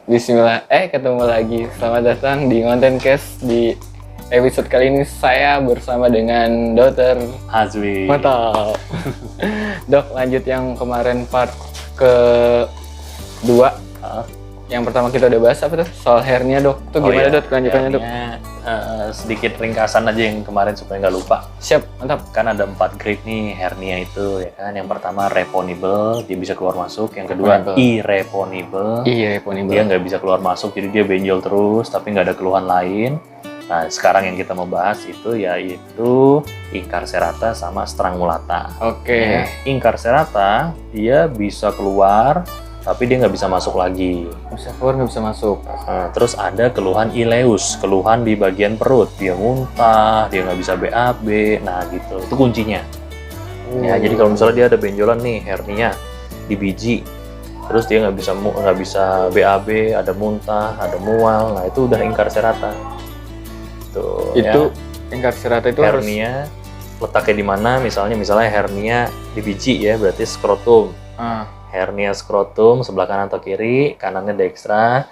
Bismillah, ketemu lagi. Selamat datang di Kontencast. Di episode kali ini saya bersama dengan Dr. Azwi. Mantap. Dok, lanjut yang kemarin part kedua. Yang pertama kita udah bahas apa tuh? Soal hernia, Dok. Tuh gimana, Dok? Lanjutannya, Dok? Sedikit ringkasan aja yang kemarin supaya nggak lupa. Siap, mantap. Kan ada 4 grade nih hernia itu ya kan. Yang pertama reponibel, dia bisa keluar masuk. Yang kedua irreponibel. Dia nggak bisa keluar masuk, jadi dia benjol terus tapi nggak ada keluhan lain. Nah, sekarang yang kita mau bahas itu yaitu incarcerata sama strangulata. Oke. Incarcerata dia bisa keluar tapi dia nggak bisa masuk lagi. Bisa keluar, nggak bisa masuk. Nah, terus ada keluhan ileus, keluhan di bagian perut. Dia muntah, dia nggak bisa BAB, nah gitu. Itu kuncinya. Ya, jadi kalau misalnya dia ada benjolan nih, hernia di biji, terus dia nggak bisa BAB, ada muntah, ada mual, nah itu udah incarcerata. Tuh, Itu ya. incarcerata itu Hernia letaknya di mana? Misalnya hernia di biji ya, berarti skrotum. Hernia skrotum sebelah kanan atau kiri, kanannya dextra,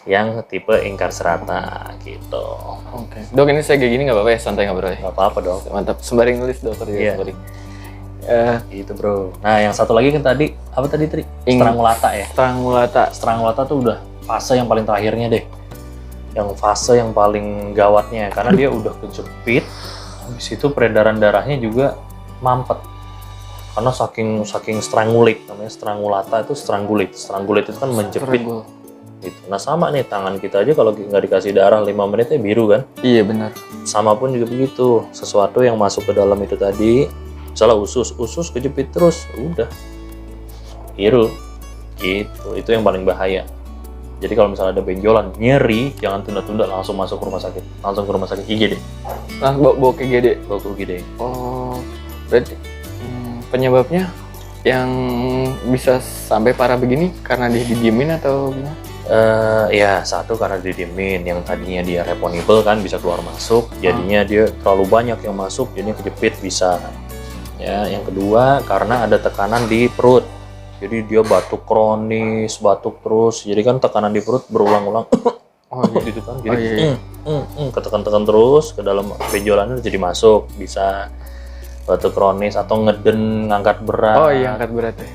yang tipe incarcerata gitu. Oke. Dok, ini saya kayak gini nggak apa-apa ya? Santai nggak, Bro? Nggak apa-apa dong. Mantap. Sembari nulis, Dokter. Iya. Sembari. Gitu bro. Nah yang satu lagi kan tadi, apa tadi Tri? Strangulata ya? Strangulata tuh udah fase yang paling terakhirnya deh. Yang fase yang paling gawatnya, karena dia udah kejepit, habis itu peredaran darahnya juga mampet. Karena saking strangulate, namanya strangulata itu strangulate itu kan menjepit gitu. Nah sama nih tangan kita aja kalau nggak dikasih darah 5 menitnya biru kan? Iya benar. Sama pun juga begitu, sesuatu yang masuk ke dalam itu tadi, misalnya usus kejepit terus, udah biru gitu. Itu yang paling bahaya. Jadi kalau misalnya ada benjolan, nyeri, jangan tunda-tunda, langsung masuk ke rumah sakit, langsung ke rumah sakit IGD. Nah, bawa ke IGD. Bawa ke IGD. Oh, berarti penyebabnya yang bisa sampai parah begini karena dia didiemin atau gimana? Ya satu karena didiemin, yang tadinya dia reponibel kan bisa keluar masuk, jadinya dia terlalu banyak yang masuk, jadinya kejepit bisa. Ya, yang kedua karena ada tekanan di perut, jadi dia batuk kronis, batuk terus, jadi kan tekanan di perut berulang-ulang, gitu kan, jadi ketekan-tekan terus ke dalam benjolannya jadi masuk, bisa batuk kronis atau ngeden, ngangkat berat. Oh iya, angkat berat ya.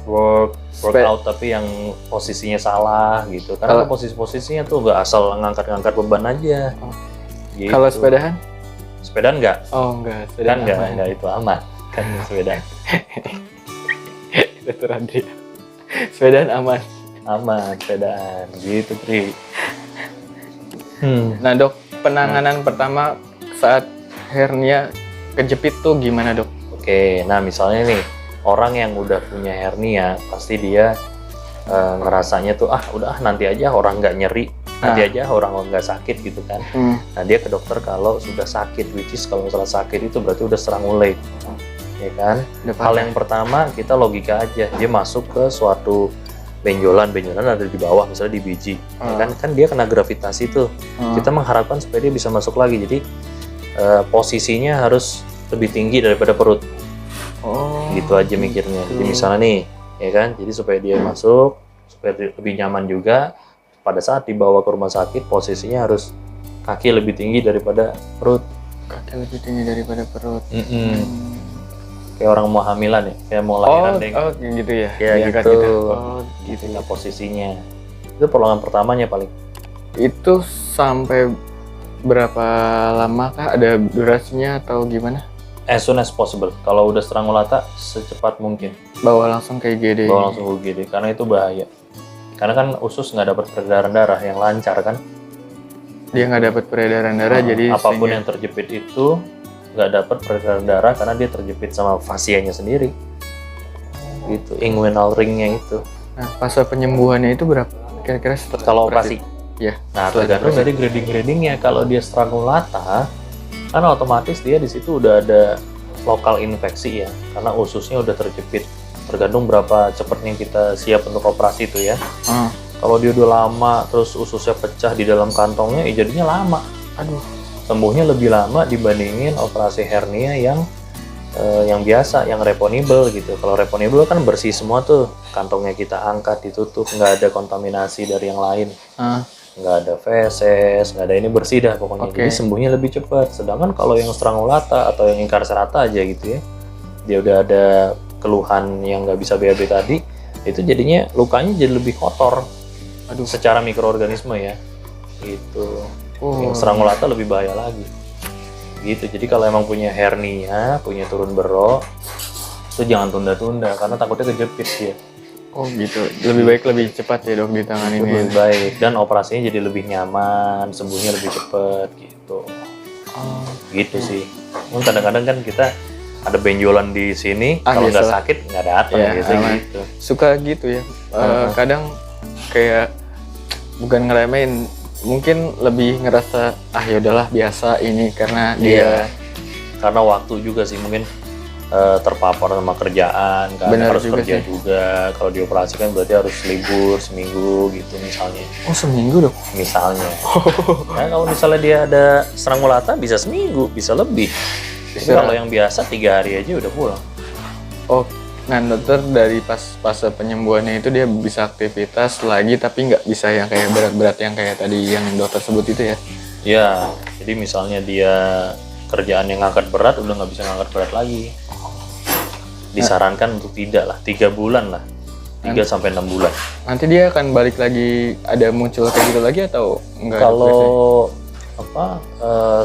Workout tapi yang posisinya salah gitu. Karena posisinya tuh nggak asal ngangkat-ngangkat beban aja. Gitu. Kalau sepedahan? Sepedahan nggak? Oh enggak, Sepedahan nggak itu aman. Kan sepeda. Dokter Andri. Sepedahan aman. Aman sepedaan gitu Tri. Nah dok, penanganan pertama saat hernia kejepit tuh gimana dok? Oke, nah misalnya nih orang yang udah punya hernia pasti dia ngerasanya tuh udah nanti aja orang nggak nyeri, nanti aja orang nggak sakit gitu kan. Nah dia ke dokter kalau sudah sakit, which is kalau misalnya sakit itu berarti udah strangulate, ya kan. Hal yang pertama kita logika aja, dia masuk ke suatu benjolan ada di bawah misalnya di biji, ya kan dia kena gravitasi tuh. Kita mengharapkan supaya dia bisa masuk lagi, jadi posisinya harus lebih tinggi daripada perut. Gitu aja mikirnya. Jadi misalnya nih, ya kan, jadi supaya dia masuk, supaya lebih nyaman juga, pada saat dibawa ke rumah sakit posisinya harus kaki lebih tinggi daripada perut. Kaki lebih tinggi daripada perut. Kayak orang mau hamilan ya, kayak mau lahiran deh. Oh gitu ya. Ya gitu. Gitu ya posisinya. Itu pertolongan pertamanya paling. Itu sampai berapa lama kah? Ada durasinya atau gimana? As soon as possible. Kalau udah strangulata, secepat mungkin. Bawa langsung ke IGD. Bawa langsung ke IGD, karena itu bahaya. Karena kan usus nggak dapat peredaran darah yang lancar kan. Dia nggak dapat peredaran darah, jadi apapun yang terjepit itu nggak dapat peredaran darah karena dia terjepit sama fasianya sendiri. Gitu, inguinal ringnya itu. Nah, fase penyembuhannya itu berapa? Kira-kira kalau operasi? Ya. Nah, tergantung dari grading-gradingnya. Kalau dia strangulata, kan otomatis dia di situ udah ada lokal infeksi ya, karena ususnya udah terjepit. Tergantung berapa cepatnya kita siap untuk operasi itu ya. Kalau dia udah lama, terus ususnya pecah di dalam kantongnya, jadinya lama. Sembuhnya lebih lama dibandingin operasi hernia yang yang biasa, yang reponibel gitu. Kalau reponibel kan bersih semua tuh, kantongnya kita angkat, ditutup, nggak ada kontaminasi dari yang lain, nggak ada feses, nggak ada, ini bersih dah pokoknya. Jadi sembuhnya lebih cepat. Sedangkan kalau yang strangulata atau yang ingkar serata aja gitu ya, dia udah ada keluhan yang nggak bisa BAB tadi, itu jadinya lukanya jadi lebih kotor. Secara mikroorganisme ya, gitu. Yang strangulata lebih bahaya lagi. Gitu. Jadi kalau emang punya hernia, punya turun berok, itu jangan tunda-tunda karena takutnya kejepit dia. Oh gitu. Lebih baik lebih cepat ya dok ditangani ini. Lebih baik, dan operasinya jadi lebih nyaman, sembuhnya lebih cepat gitu. Gitu sih. Kadang-kadang kan kita ada benjolan di sini, kalau nggak sakit nggak datang gitu. Suka gitu ya. Kadang kayak bukan ngeremehin, mungkin lebih ngerasa ya udahlah biasa ini karena dia karena waktu juga sih mungkin terpapar sama kerjaan kan, harus juga kerja juga. Kalau dioperasi kan berarti harus libur seminggu gitu misalnya. Oh seminggu dok? Misalnya. Nah, kalau misalnya dia ada strangulata bisa seminggu, bisa lebih. Tapi kalau yang biasa 3 hari aja udah pulang. Oh, nah dokter dari pas fase penyembuhannya itu dia bisa aktivitas lagi tapi nggak bisa yang kayak berat-berat yang kayak tadi yang dokter sebut itu ya? Iya, jadi misalnya dia kerjaan yang ngangkat berat udah nggak bisa ngangkat berat lagi. Disarankan untuk tidak lah, 3 bulan lah, 3-6 bulan. Nanti dia akan balik lagi, ada muncul kayak gitu lagi atau enggak? Kalau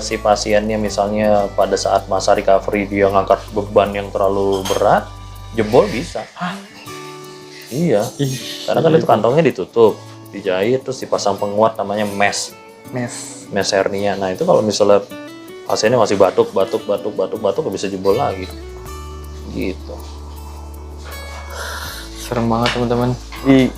si pasiennya misalnya pada saat masa recovery dia ngangkat beban yang terlalu berat, jebol bisa. Iya, karena kan itu kantongnya ditutup, dijahit, terus dipasang penguat namanya mesh hernia. Nah itu kalau misalnya pasiennya masih batuk bisa jebol lagi. Gitu. Serem banget teman-teman.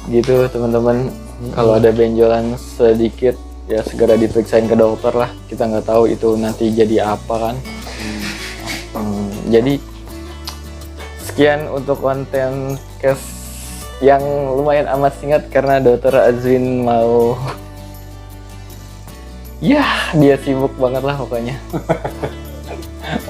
Gitu teman-teman. Kalau ada benjolan sedikit ya segera diperiksain ke dokter lah. Kita nggak tahu itu nanti jadi apa kan. Jadi sekian untuk konten case yang lumayan amat singkat karena dokter Azwin mau dia sibuk banget lah pokoknya.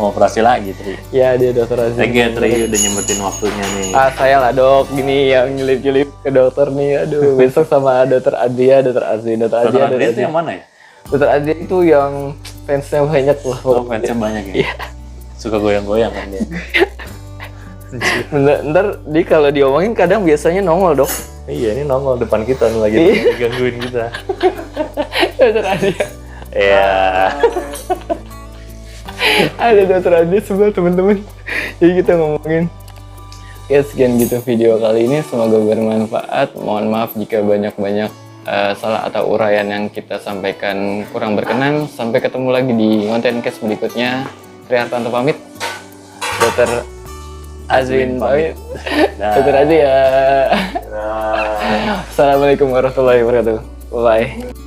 Mau operasi lagi Tri. Ya dia dokter Azwin. Thank you Tri udah nyempetin waktunya nih. Saya lah dok, gini yang nyelip-nyelip ke dokter nih. Aduh, besok sama dokter Adia, dokter Azwin, dokter Adia itu yang mana ya? Dokter Adia itu yang fansnya banyak lah. Fansnya banyak ya? Iya. Suka goyang-goyang kan dia. Ntar dia kalau diomongin kadang biasanya nongol dok. Iya ini nongol depan kita nih lagi digangguin kita. Dokter Adia. Iya. Ada dokter Adia sebelah teman-teman. Jadi kita ngomongin. Ya sekian gitu video kali ini, semoga bermanfaat. Mohon maaf jika banyak-banyak salah atau uraian yang kita sampaikan kurang berkenan. Sampai ketemu lagi di konten case berikutnya. Tri Hartanto pamit. Dokter Azwin pamit. Dokter Adia. Assalamualaikum warahmatullahi wabarakatuh. Bye.